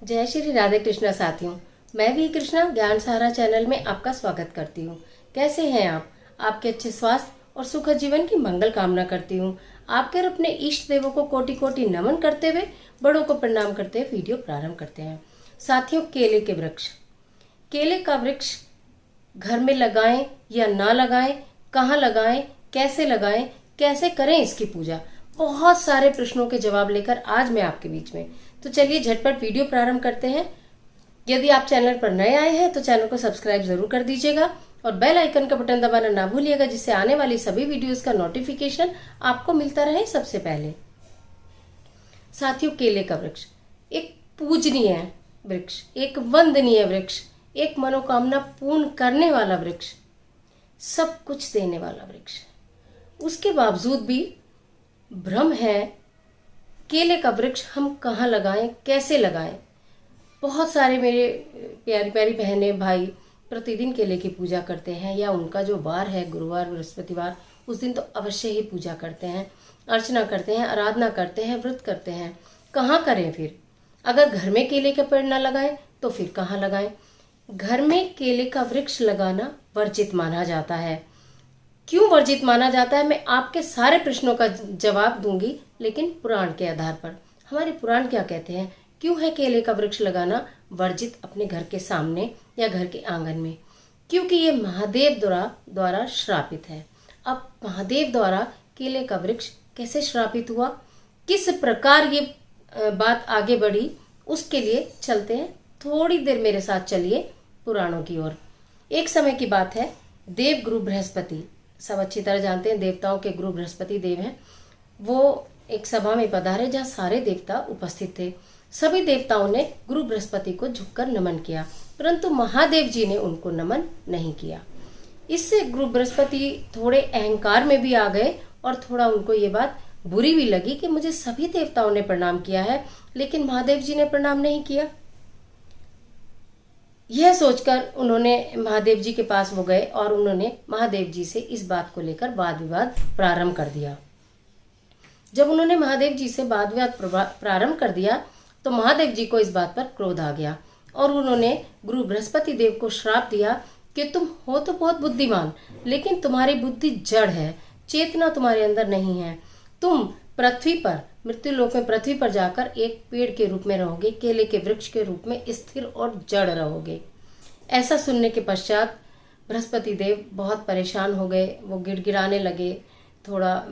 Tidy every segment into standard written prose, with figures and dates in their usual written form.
जय श्री राधे कृष्णा साथियों। मैं भी कृष्णा ज्ञान सहारा चैनल में आपका स्वागत करती हूँ। कैसे हैं आप? आपके अच्छे स्वास्थ्य और सुखद जीवन की मंगल कामना करती हूँ। आपके और अपने इष्ट देवों को कोटि कोटि नमन करते हुए बड़ों को प्रणाम करते हुए वीडियो प्रारंभ करते हैं। साथियों, केले के वृक्ष, केले का वृक्ष घर में लगाएं या ना लगाएं, कहाँ लगाएं, कैसे करें इसकी पूजा, बहुत सारे प्रश्नों के जवाब लेकर आज मैं आपके बीच में। तो चलिए झटपट वीडियो प्रारंभ करते हैं। यदि आप चैनल पर नए आए हैं तो चैनल को सब्सक्राइब जरूर कर दीजिएगा और बेल आइकन का बटन दबाना ना भूलिएगा, जिससे आने वाली सभी वीडियोस का नोटिफिकेशन आपको मिलता रहे सबसे पहले। साथियों, केले का वृक्ष एक पूजनीय वृक्ष, एक वंदनीय वृक्ष, एक मनोकामना पूर्ण करने वाला वृक्ष, सब कुछ देने वाला वृक्ष। उसके बावजूद भी भ्रम है केले का वृक्ष हम कहाँ लगाएं, कैसे लगाएं। बहुत सारे मेरे प्यारी प्यारी बहनें भाई प्रतिदिन केले की पूजा करते हैं, या उनका जो वार है गुरुवार बृहस्पतिवार, उस दिन तो अवश्य ही पूजा करते हैं, अर्चना करते हैं, आराधना करते हैं, व्रत करते हैं। कहाँ करें फिर? अगर घर में केले का पेड़ ना लगाएं तो फिर कहाँ लगाएं? घर में केले का वृक्ष लगाना वर्जित माना जाता है। क्यों वर्जित माना जाता है, मैं आपके सारे प्रश्नों का जवाब दूंगी, लेकिन पुराण के आधार पर। हमारे पुराण क्या कहते हैं, क्यों है केले का वृक्ष लगाना वर्जित अपने घर के सामने या घर के आंगन में? क्योंकि ये महादेव द्वारा श्रापित है। अब महादेव द्वारा केले का वृक्ष कैसे श्रापित हुआ, किस प्रकार ये बात आगे बढ़ी, उसके लिए चलते हैं। थोड़ी देर मेरे साथ चलिए पुराणों की ओर। एक समय की बात है, देव गुरु बृहस्पति, सब अच्छी तरह जानते हैं देवताओं के गुरु बृहस्पति देव हैं। वो एक सभा में पधारे जहाँ सारे देवता उपस्थित थे। सभी देवताओं ने गुरु बृहस्पति को झुककर नमन किया, परंतु महादेव जी ने उनको नमन नहीं किया। इससे गुरु बृहस्पति थोड़े अहंकार में भी आ गए और थोड़ा उनको ये बात बुरी भी लगी कि मुझे सभी देवताओं ने प्रणाम किया है लेकिन महादेव जी ने प्रणाम नहीं किया। यह सोचकर उन्होंने महादेव जी के पास वो गए और उन्होंने महादेव जी से इस बात को लेकर वाद विवाद प्रारंभ कर दिया। जब उन्होंने महादेव जी से वाद विवाद प्रारंभ कर दिया तो महादेव जी को इस बात पर क्रोध आ गया और उन्होंने गुरु बृहस्पति देव को श्राप दिया कि तुम हो तो बहुत बुद्धिमान, लेकिन तुम्हारी बुद्धि जड़ है, चेतना तुम्हारे अंदर नहीं है। तुम पृथ्वी पर, मृत्यु लोक में पृथ्वी पर जाकर एक पेड़ के रूप में रहोगे, केले के वृक्ष के रूप में स्थिर और जड़ रहोगे। ऐसा सुनने के पश्चात बृहस्पति देव बहुत परेशान हो गए। वो गिड़गिड़ाने लगे, थोड़ा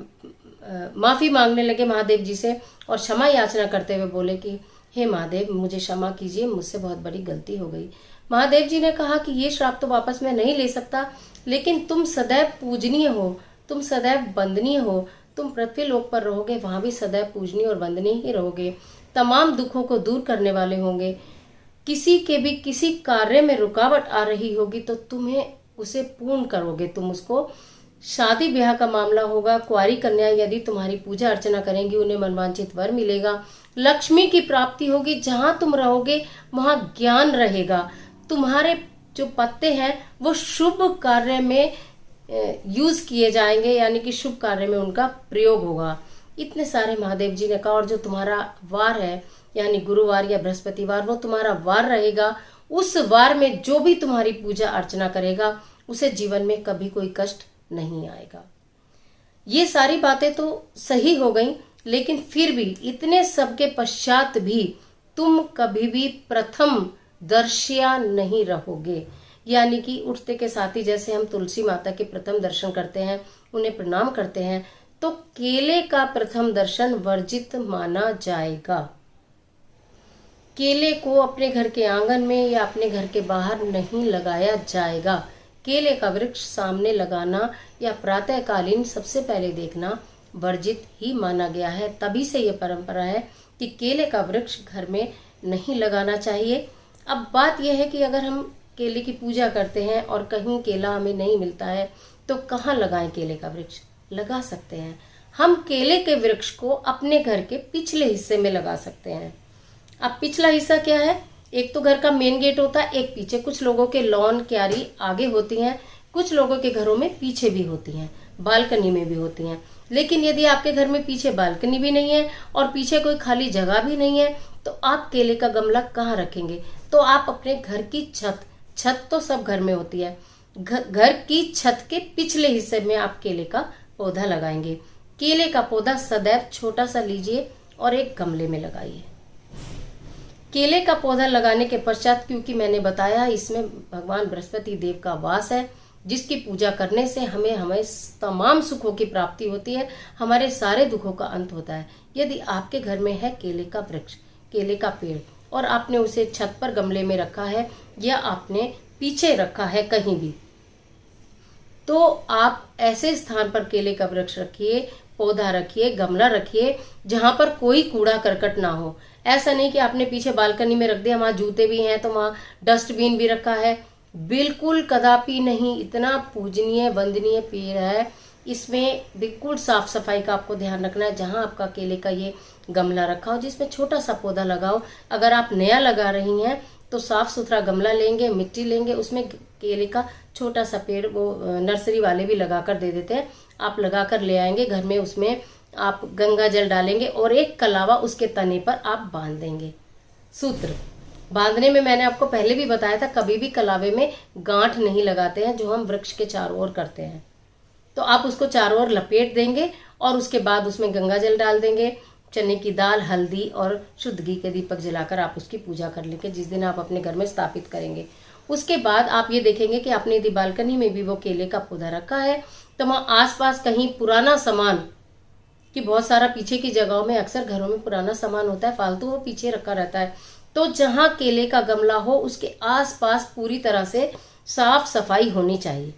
माफी मांगने लगे महादेव जी से और क्षमा याचना करते हुए बोले कि हे महादेव, मुझे क्षमा कीजिए, मुझसे बहुत बड़ी गलती हो गई। महादेव जी ने कहा कि ये श्राप तो वापस मैं नहीं ले सकता, लेकिन तुम सदैव पूजनीय हो, तुम सदैव वंदनीय हो, तुम पृथ्वी लोक पर रहोगे, वहां भी सदैव पूजनीय और वंदनीय ही रहोगे। तमाम दुखों को दूर करने वाले होंगे। किसी के भी किसी कार्य में रुकावट आ रही होगी तो तुम्हें उसे पूर्ण करोगे, तुम उसको। शादी ब्याह का मामला होगा, कुंवारी कन्या यदि तुम्हारी पूजा अर्चना करेंगी उन्हें मनवांछित वर मिलेगा। लक्ष्मी की प्राप्ति होगी, जहां तुम रहोगे वहां ज्ञान रहेगा। तुम्हारे जो पत्ते हैं वो शुभ कार्य में यूज किए जाएंगे, यानी कि शुभ कार्य में उनका प्रयोग होगा। इतने सारे महादेव जी ने कहा। और जो तुम्हारा वार है, यानी गुरुवार या बृहस्पतिवार, वो तुम्हारा वार रहेगा। उस वार में जो भी तुम्हारी पूजा अर्चना करेगा उसे जीवन में कभी कोई कष्ट नहीं आएगा। ये सारी बातें तो सही हो गई, लेकिन फिर भी इतने सब के पश्चात भी तुम कभी भी प्रथम दर्शिया नहीं रहोगे। यानी कि उठते के साथ ही जैसे हम तुलसी माता के प्रथम दर्शन करते हैं, उन्हें प्रणाम करते हैं, तो केले का प्रथम दर्शन वर्जित माना जाएगा। केले को अपने घर के आंगन में या अपने घर के बाहर नहीं लगाया जाएगा। केले का वृक्ष सामने लगाना या प्रातःकालीन सबसे पहले देखना वर्जित ही माना गया है। तभी से ये परंपरा है कि केले का वृक्ष घर में नहीं लगाना चाहिए। अब बात यह है कि अगर हम केले की पूजा करते हैं और कहीं केला हमें नहीं मिलता है तो कहाँ लगाएं केले का वृक्ष? लगा सकते हैं हम केले के वृक्ष को अपने घर के पिछले हिस्से में लगा सकते हैं। अब पिछला हिस्सा क्या है? एक तो घर का मेन गेट होता है, एक पीछे। कुछ लोगों के लॉन क्यारी आगे होती हैं, कुछ लोगों के घरों में पीछे भी होती हैं। बालकनी में भी होती हैं। लेकिन यदि आपके घर में पीछे बालकनी भी नहीं है और पीछे कोई खाली जगह भी नहीं है, तो आप केले का गमला कहाँ रखेंगे? तो आप अपने घर की छत तो सब घर में होती है, घर की छत के पिछले हिस्से में आप केले का पौधा लगाएंगे। केले का पौधा सदैव छोटा सा लीजिए और एक गमले में लगाइए। केले का पौधा लगाने के पश्चात, क्योंकि मैंने बताया इसमें भगवान बृहस्पति देव का वास है, जिसकी पूजा करने से हमें तमाम सुखों की प्राप्ति होती है, हमारे सारे दुखों का अंत होता है। यदि आपके घर में है केले का वृक्ष, केले का पेड़, और आपने उसे छत पर गमले में रखा है या आपने पीछे रखा है कहीं भी, तो आप ऐसे स्थान पर केले का वृक्ष रखिए, पौधा रखिए, गमला रखिए जहां पर कोई कूड़ा करकट ना हो। ऐसा नहीं कि आपने पीछे बालकनी में रख दिया, वहां जूते भी हैं तो वहां डस्टबिन भी रखा है। बिल्कुल कदापि नहीं। इतना पूजनीय वंदनीय पेड़ है, इसमें बिल्कुल साफ सफाई का आपको ध्यान रखना है। जहां आपका केले का ये गमला रखा हो, जिसमें छोटा सा पौधा लगाओ। अगर आप नया लगा रही हैं तो साफ सुथरा गमला लेंगे, मिट्टी लेंगे, उसमें केले का छोटा सा पेड़, वो नर्सरी वाले भी लगा कर दे देते हैं, आप लगा कर ले आएंगे घर में। उसमें आप गंगा जल डालेंगे और एक कलावा उसके तने पर आप बांध देंगे। सूत्र बांधने में मैंने आपको पहले भी बताया था, कभी भी कलावे में गांठ नहीं लगाते हैं, जो हम वृक्ष के चारों ओर करते हैं। तो आप उसको चारों ओर लपेट देंगे और उसके बाद उसमें गंगा जल डाल देंगे, चने की दाल, हल्दी और शुद्ध घी के दीपक जलाकर आप उसकी पूजा कर लेंगे जिस दिन आप अपने घर में स्थापित करेंगे। उसके बाद आप ये देखेंगे कि आपने यदि बालकनी में भी वो केले का पौधा रखा है, तो वहां आसपास कहीं पुराना सामान, कि बहुत सारा पीछे की जगहों में अक्सर घरों में पुराना सामान होता है फालतू, वो पीछे रखा रहता है। तो जहां केले का गमला हो उसके आसपास पूरी तरह से साफ सफाई होनी चाहिए,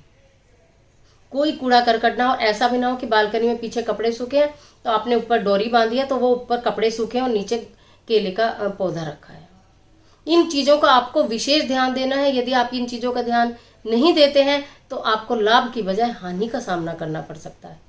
कोई कूड़ा करकट ना हो। ऐसा भी ना हो कि बालकनी में पीछे कपड़े सूखे हैं तो आपने ऊपर डोरी बांधी है तो वो ऊपर कपड़े सूखे हैं और नीचे केले का पौधा रखा है। इन चीजों का आपको विशेष ध्यान देना है। यदि आप इन चीजों का ध्यान नहीं देते हैं तो आपको लाभ की बजाय हानि का सामना करना पड़ सकता है।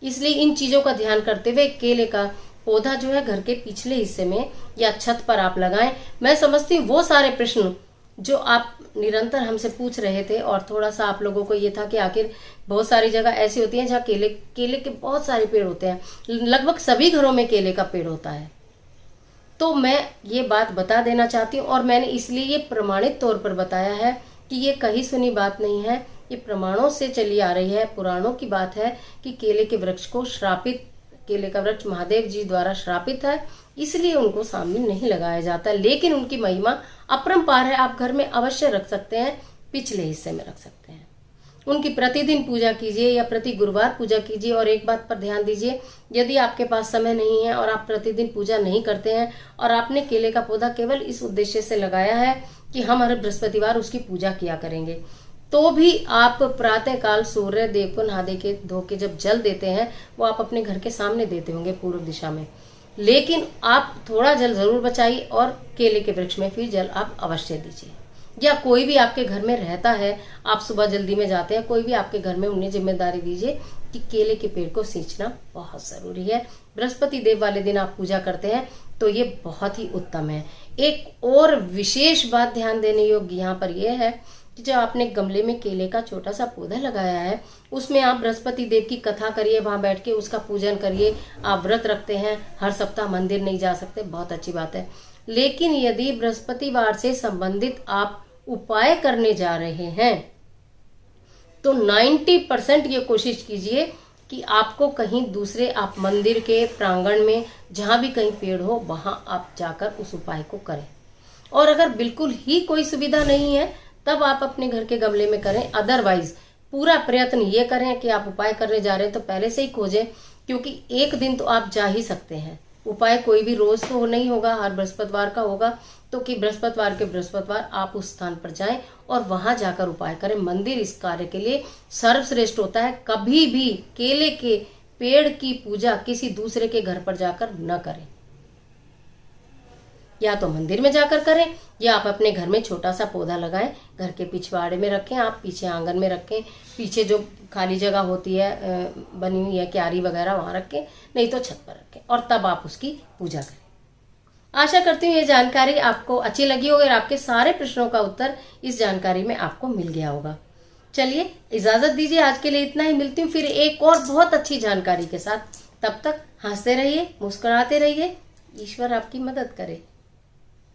इसलिए इन चीजों का ध्यान करते हुए केले का पौधा जो है घर के पिछले हिस्से में या छत पर आप लगाएं। मैं समझती हूँ वो सारे प्रश्न जो आप निरंतर हमसे पूछ रहे थे, और थोड़ा सा आप लोगों को ये था कि आखिर बहुत सारी जगह ऐसी होती है जहाँ केले के बहुत सारे पेड़ होते हैं, लगभग सभी घरों में केले का पेड़ होता है। तो मैं ये बात बता देना चाहती हूँ, और मैंने इसलिए ये प्रमाणित तौर पर बताया है कि ये कहीं सुनी बात नहीं है, ये प्रमाणों से चली आ रही है, पुराणों की बात है कि केले के वृक्ष को श्रापित, केले का वृक्ष महादेव जी द्वारा श्रापित है, इसलिए उनको सामने नहीं लगाया जाता। लेकिन उनकी महिमा अपरंपार है, आप घर में अवश्य रख सकते हैं, पिछले हिस्से में रख सकते हैं। उनकी प्रतिदिन पूजा कीजिए या प्रति गुरुवार पूजा कीजिए। और एक बात पर ध्यान दीजिए, यदि आपके पास समय नहीं है और आप प्रतिदिन पूजा नहीं करते हैं और आपने केले का पौधा केवल इस उद्देश्य से लगाया है कि हम हर बृहस्पतिवार उसकी पूजा किया करेंगे, तो भी आप प्रातः काल सूर्य देव को नहा धो के जब जल देते हैं, वो आप अपने घर के सामने देते होंगे पूर्व दिशा में। लेकिन आप थोड़ा जल जरूर बचाइए और केले के वृक्ष में फिर जल आप अवश्य दीजिए। या कोई भी आपके घर में रहता है, आप सुबह जल्दी में जाते हैं, कोई भी आपके घर में, उन्हें जिम्मेदारी दीजिए कि केले के पेड़ को सींचना बहुत जरूरी है। बृहस्पति देव वाले दिन आप पूजा करते हैं तो ये बहुत ही उत्तम है। एक और विशेष बात ध्यान देने योग्य यहाँ पर यह है कि जब आपने गमले में केले का छोटा सा पौधा लगाया है, उसमें आप बृहस्पति देव की कथा करिए, वहां बैठ के उसका पूजन करिए। आप व्रत रखते हैं, हर सप्ताह मंदिर नहीं जा सकते, बहुत अच्छी बात है। लेकिन यदि बृहस्पतिवार से संबंधित आप उपाय करने जा रहे हैं तो 90% ये कोशिश कीजिए कि आपको कहीं दूसरे, आप मंदिर के प्रांगण में जहां भी कहीं पेड़ हो वहां आप जाकर उस उपाय को करें। और अगर बिल्कुल ही कोई सुविधा नहीं है तब आप अपने घर के गमले में करें। अदरवाइज पूरा प्रयत्न ये करें कि आप उपाय करने जा रहे हैं तो पहले से ही खोजें, क्योंकि एक दिन तो आप जा ही सकते हैं। उपाय कोई भी रोज तो नहीं होगा, हर बृहस्पतिवार का होगा, तो कि बृहस्पतिवार के बृहस्पतिवार आप उस स्थान पर जाएं और वहां जाकर उपाय करें। मंदिर इस कार्य के लिए सर्वश्रेष्ठ होता है। कभी भी केले के पेड़ की पूजा किसी दूसरे के घर पर जाकर न करें। या तो मंदिर में जाकर करें या आप अपने घर में छोटा सा पौधा लगाएं, घर के पिछवाड़े में रखें, आप पीछे आंगन में रखें, पीछे जो खाली जगह होती है बनी हुई है क्यारी वगैरह वहां रखें, नहीं तो छत पर रखें, और तब आप उसकी पूजा करें। आशा करती हूँ ये जानकारी आपको अच्छी लगी होगी और आपके सारे प्रश्नों का उत्तर इस जानकारी में आपको मिल गया होगा। चलिए इजाजत दीजिए, आज के लिए इतना ही। मिलती हूँ फिर एक और बहुत अच्छी जानकारी के साथ। तब तक हंसते रहिए, मुस्कुराते रहिए। ईश्वर आपकी मदद करे।